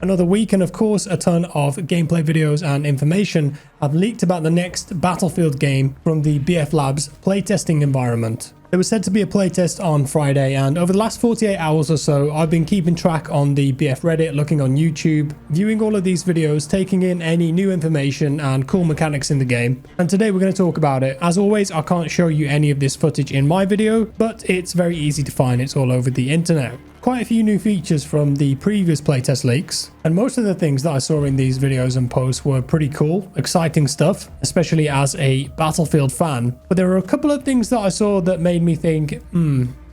Another week, and of course a ton of gameplay videos and information have leaked about the next Battlefield game from the BF Labs playtesting environment. There was said to be a playtest on Friday, and over the last 48 hours or so, I've been keeping track on the BF Reddit, looking on YouTube, viewing all of these videos, taking in any new information and cool mechanics in the game. And today we're going to talk about it. As always, I can't show you any of this footage in my video, but it's very easy to find. It's all over the internet. Quite a few new features from the previous playtest leaks, and most of the things that I saw in these videos and posts were pretty cool, exciting stuff, especially as a Battlefield fan. But there were a couple of things that I saw that made me think,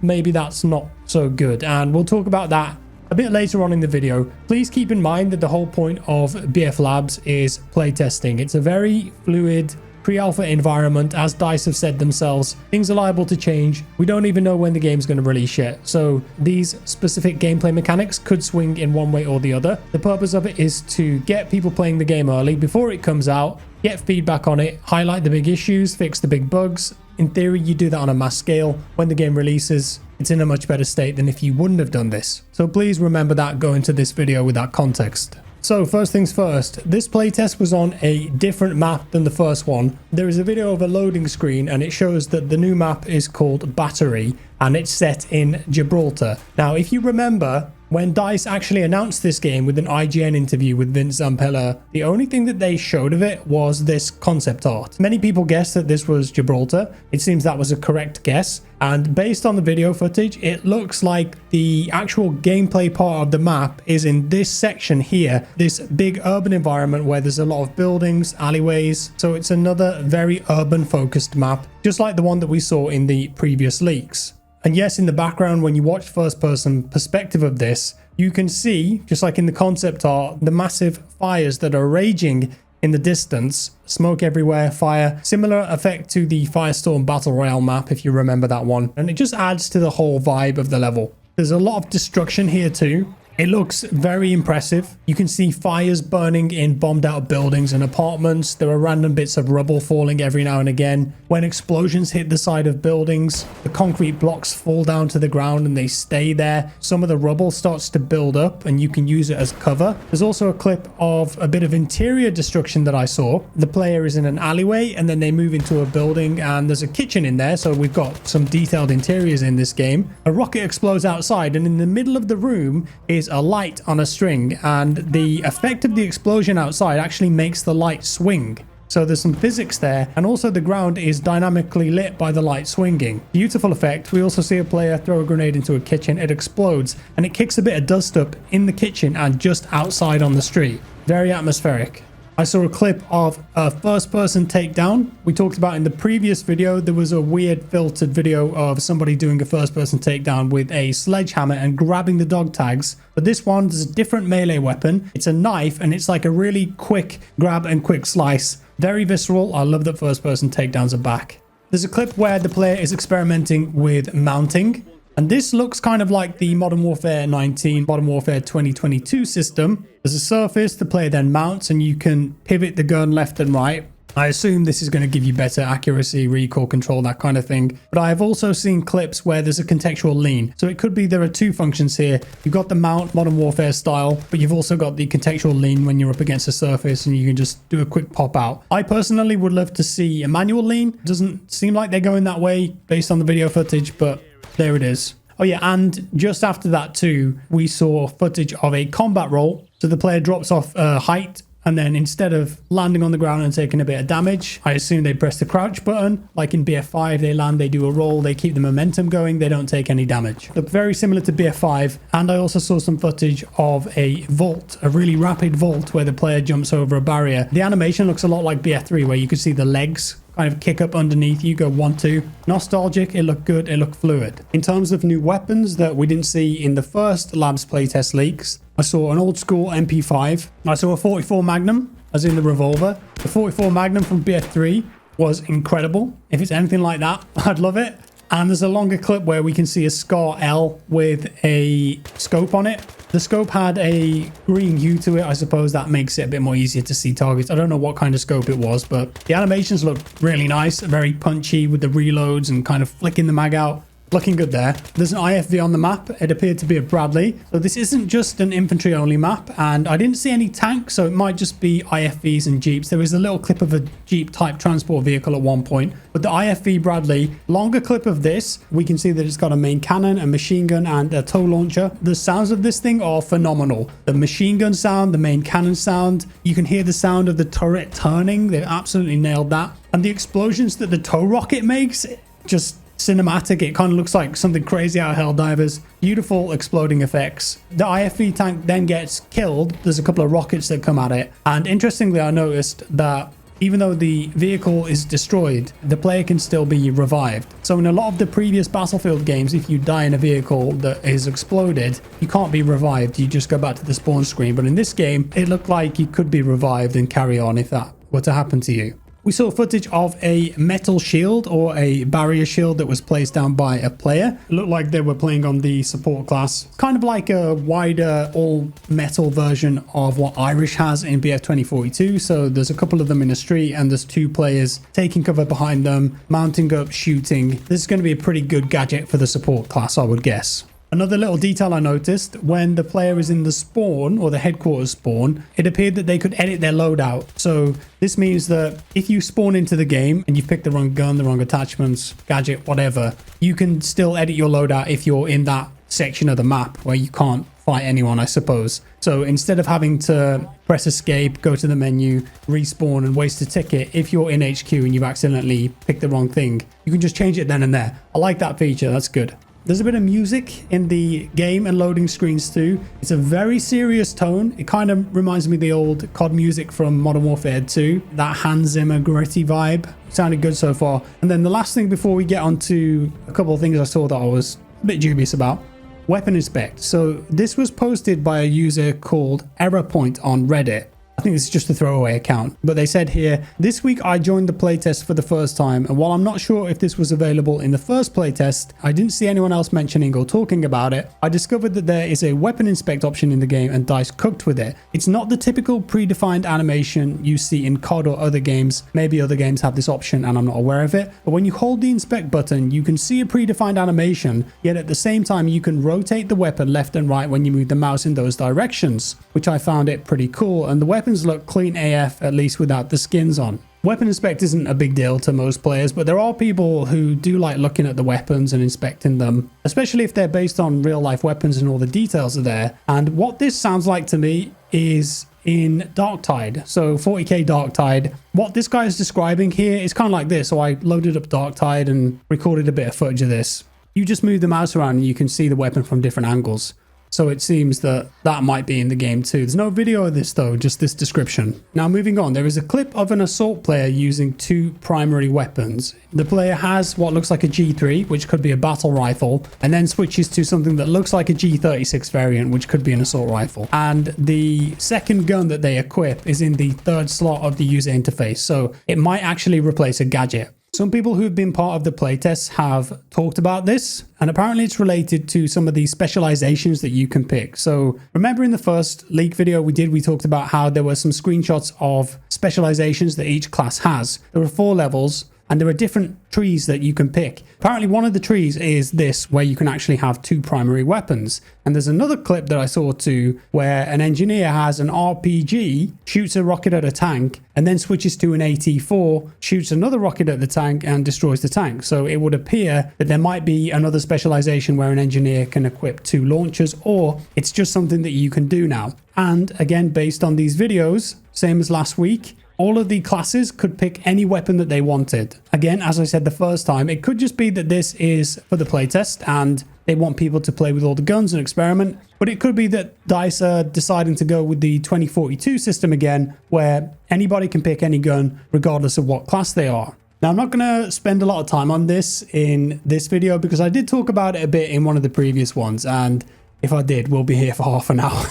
maybe that's not so good, and we'll talk about that a bit later on in the video. Please keep in mind that the whole point of BF Labs is playtesting. It's a very fluid pre-alpha environment. As DICE have said themselves, things are liable to change. We don't even know when the game's going to release yet, so these specific gameplay mechanics could swing in one way or the other. The purpose of it is to get people playing the game early before it comes out, get feedback on it, highlight the big issues, fix the big bugs. In theory, you do that on a mass scale. When the game releases, it's in a much better state than if you wouldn't have done this. So please remember that, go into this video with that context. So first things first, this playtest was on a different map than the first one. There is a video of a loading screen and it shows that the new map is called Battery and it's set in Gibraltar. Now, if you remember, when DICE actually announced this game with an IGN interview with Vince Zampella, the only thing that they showed of it was this concept art. Many people guessed that this was Gibraltar. It seems that was a correct guess. And based on the video footage, it looks like the actual gameplay part of the map is in this section here, this big urban environment where there's a lot of buildings, alleyways. So it's another very urban focused map, just like the one that we saw in the previous leaks. And yes, in the background, when you watch first person perspective of this, you can see, just like in the concept art, the massive fires that are raging in the distance. Smoke everywhere, fire. Similar effect to the Firestorm Battle Royale map, if you remember that one. And it just adds to the whole vibe of the level. There's a lot of destruction here too. It looks very impressive. You can see fires burning in bombed out buildings and apartments. There are random bits of rubble falling every now and again. When explosions hit the side of buildings, the concrete blocks fall down to the ground and they stay there. Some of the rubble starts to build up and you can use it as cover. There's also a clip of a bit of interior destruction that I saw. The player is in an alleyway and then they move into a building and there's a kitchen in there. So we've got some detailed interiors in this game. A rocket explodes outside and in the middle of the room is a light on a string, and the effect of the explosion outside actually makes the light swing. So there's some physics there, and also the ground is dynamically lit by the light swinging. Beautiful effect. We also see a player throw a grenade into a kitchen. It explodes and it kicks a bit of dust up in the kitchen and just outside on the street. Very atmospheric. I saw a clip of a first-person takedown. We talked about in the previous video, there was a weird filtered video of somebody doing a first-person takedown with a sledgehammer and grabbing the dog tags. But this one, there's a different melee weapon. It's a knife, and it's like a really quick grab and quick slice. Very visceral. I love that first-person takedowns are back. There's a clip where the player is experimenting with mounting. And this looks kind of like the Modern Warfare 19, Modern Warfare 2022 system. There's a surface, the player then mounts and you can pivot the gun left and right. I assume this is going to give you better accuracy, recoil control, that kind of thing. But I have also seen clips where there's a contextual lean. So it could be there are two functions here. You've got the mount, Modern Warfare style, but you've also got the contextual lean when you're up against a surface and you can just do a quick pop out. I personally would love to see a manual lean. It doesn't seem like they're going that way based on the video footage, but there it is. Oh yeah, and just after that too, we saw footage of a combat roll. So the player drops off height, and then instead of landing on the ground and taking a bit of damage, I assume they press the crouch button. Like in BF5, they land, they do a roll, they keep the momentum going, they don't take any damage. Look very similar to BF5. And I also saw some footage of a vault, a really rapid vault where the player jumps over a barrier. The animation looks a lot like BF3, where you could see the legs kind of kick up underneath you, go 1-2. Nostalgic, it looked good, it looked fluid. In terms of new weapons that we didn't see in the first Labs playtest leaks, I saw an old school MP5. I saw a 44 Magnum, as in the revolver. The 44 Magnum from BF3 was incredible. If it's anything like that, I'd love it. And there's a longer clip where we can see a SCAR L with a scope on it. The scope had a green hue to it. I suppose that makes it a bit more easier to see targets. I don't know what kind of scope it was, but the animations looked really nice, very punchy with the reloads and kind of flicking the mag out. Looking good there. There's an IFV on the map. It appeared to be a Bradley. So this isn't just an infantry only map, and I didn't see any tanks, so it might just be IFVs and Jeeps. There is a little clip of a Jeep type transport vehicle at one point, but the IFV Bradley, longer clip of this, we can see that it's got a main cannon, a machine gun, and a tow launcher. The sounds of this thing are phenomenal. The machine gun sound, the main cannon sound, you can hear the sound of the turret turning. They absolutely nailed that. And the explosions that the tow rocket makes, just cinematic. It kind of looks like something crazy out of Helldivers. Beautiful exploding effects. The IFV tank then gets killed. There's a couple of rockets that come at it. And interestingly, I noticed that even though the vehicle is destroyed, the player can still be revived. So in a lot of the previous Battlefield games, if you die in a vehicle that is exploded, you can't be revived. You just go back to the spawn screen. But in this game, it looked like you could be revived and carry on if that were to happen to you. We saw footage of a metal shield or a barrier shield that was placed down by a player. It looked like they were playing on the support class. Kind of like a wider all metal version of what Irish has in BF 2042. So there's a couple of them in the street and there's two players taking cover behind them, mounting up, shooting. This is going to be a pretty good gadget for the support class, I would guess. Another little detail I noticed, when the player is in the spawn or the headquarters spawn, it appeared that they could edit their loadout. So this means that if you spawn into the game and you've picked the wrong gun, the wrong attachments, gadget, whatever, you can still edit your loadout if you're in that section of the map where you can't fight anyone, I suppose. So instead of having to press escape, go to the menu, respawn and waste a ticket, if you're in HQ and you've accidentally picked the wrong thing, you can just change it then and there. I like that feature. That's good. There's a bit of music in the game and loading screens too. It's a very serious tone. It kind of reminds me of the old COD music from Modern Warfare 2. That Hans Zimmer gritty vibe. Sounded good so far. And then the last thing before we get on to a couple of things I saw that I was a bit dubious about. Weapon Inspect. So this was posted by a user called ErrorPoint on Reddit. I think this is just a throwaway account, but they said here, this week I joined the playtest for the first time, and while I'm not sure if this was available in the first playtest, I didn't see anyone else mentioning or talking about it. I discovered that there is a weapon inspect option in the game and DICE cooked with it. It's not the typical predefined animation you see in COD or other games. Maybe other games have this option and I'm not aware of it, but when you hold the inspect button, you can see a predefined animation, yet at the same time you can rotate the weapon left and right when you move the mouse in those directions, which I found it pretty cool, and the weapons look clean AF, at least without the skins on. Weapon inspect isn't a big deal to most players, but there are people who do like looking at the weapons and inspecting them, especially if they're based on real life weapons and all the details are there. And what this sounds like to me is in Darktide, so 40k Darktide. What this guy is describing here is kind of like this. So I loaded up Darktide and recorded a bit of footage of this. You just move the mouse around and you can see the weapon from different angles. So it seems that that might be in the game too. There's no video of this though, just this description. Now moving on, there is a clip of an assault player using two primary weapons. The player has what looks like a G3, which could be a battle rifle, and then switches to something that looks like a G36 variant, which could be an assault rifle. And the second gun that they equip is in the third slot of the user interface. So it might actually replace a gadget. Some people who've been part of the playtests have talked about this, and apparently it's related to some of the specializations that you can pick. So remember in the first leak video we talked about how there were some screenshots of specializations that each class has. There are 4 levels, and there are different trees that you can pick. Apparently one of the trees is this, where you can actually have 2 primary weapons. And there's another clip that I saw too, where an engineer has an RPG, shoots a rocket at a tank, and then switches to an AT4, shoots another rocket at the tank and destroys the tank. So it would appear that there might be another specialization where an engineer can equip 2 launchers, or it's just something that you can do now. And again, based on these videos, same as last week, all of the classes could pick any weapon that they wanted. Again, as I said the first time, it could just be that this is for the playtest and they want people to play with all the guns and experiment. But it could be that DICE are deciding to go with the 2042 system again, where anybody can pick any gun regardless of what class they are. Now, I'm not going to spend a lot of time on this in this video because I did talk about it a bit in one of the previous ones. And if I did, we'll be here for half an hour.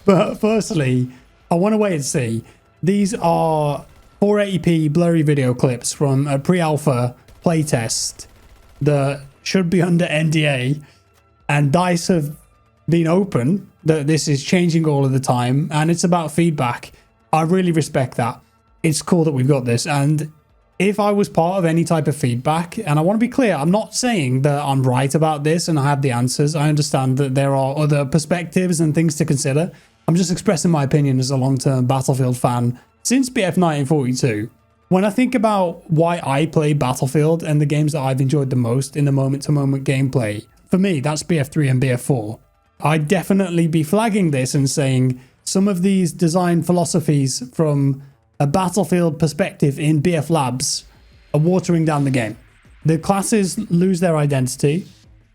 But firstly, I want to wait and see. These are 480p blurry video clips from a pre-alpha playtest that should be under NDA, and DICE have been open that this is changing all of the time and it's about feedback. I really respect that. It's cool that we've got this, and if I was part of any type of feedback, and I want to be clear, I'm not saying that I'm right about this and I have the answers. I understand that there are other perspectives and things to consider. I'm just expressing my opinion as a long-term Battlefield fan since BF 1942. When I think about why I play Battlefield and the games that I've enjoyed the most in the moment-to-moment gameplay, for me, that's BF3 and BF4. I'd definitely be flagging this and saying some of these design philosophies from a Battlefield perspective in BF Labs are watering down the game. The classes lose their identity.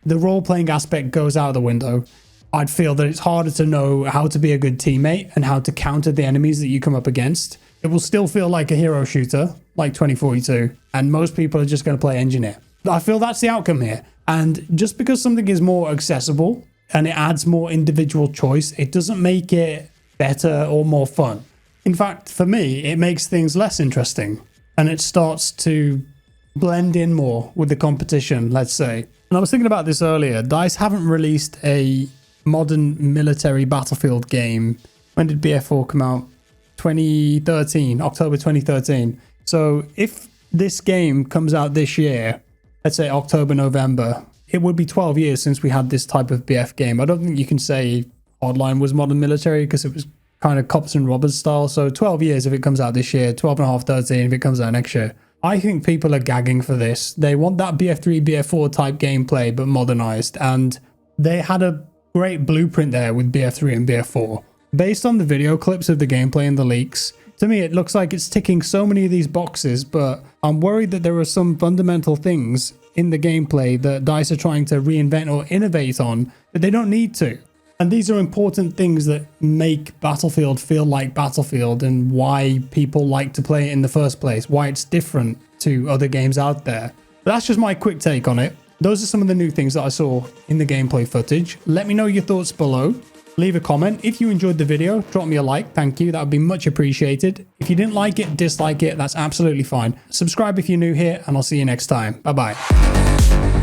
The role-playing aspect goes out the window. I'd feel that it's harder to know how to be a good teammate and how to counter the enemies that you come up against. It will still feel like a hero shooter, like 2042, and most people are just going to play engineer. I feel that's the outcome here. And just because something is more accessible and it adds more individual choice, it doesn't make it better or more fun. In fact, for me, it makes things less interesting and it starts to blend in more with the competition, let's say. And I was thinking about this earlier. DICE haven't released a modern military Battlefield game. When did BF4 come out? 2013, October 2013. So if this game comes out this year, let's say October, November, it would be 12 years since we had this type of BF game. I don't think you can say Hardline was modern military because it was kind of cops and robbers style. So 12 years if it comes out this year, 12 and a half, 13 if it comes out next year. I think people are gagging for this. They want that BF3, BF4 type gameplay, but modernized. And they had a great blueprint there with BF3 and BF4. Based on the video clips of the gameplay and the leaks, to me it looks like it's ticking so many of these boxes, but I'm worried that there are some fundamental things in the gameplay that DICE are trying to reinvent or innovate on that they don't need to. And these are important things that make Battlefield feel like Battlefield and why people like to play it in the first place, why it's different to other games out there. But that's just my quick take on it. Those are some of the new things that I saw in the gameplay footage. Let me know your thoughts below. Leave a comment. If you enjoyed the video, drop me a like. Thank you. That would be much appreciated. If you didn't like it, dislike it. That's absolutely fine. Subscribe if you're new here, and I'll see you next time. Bye-bye.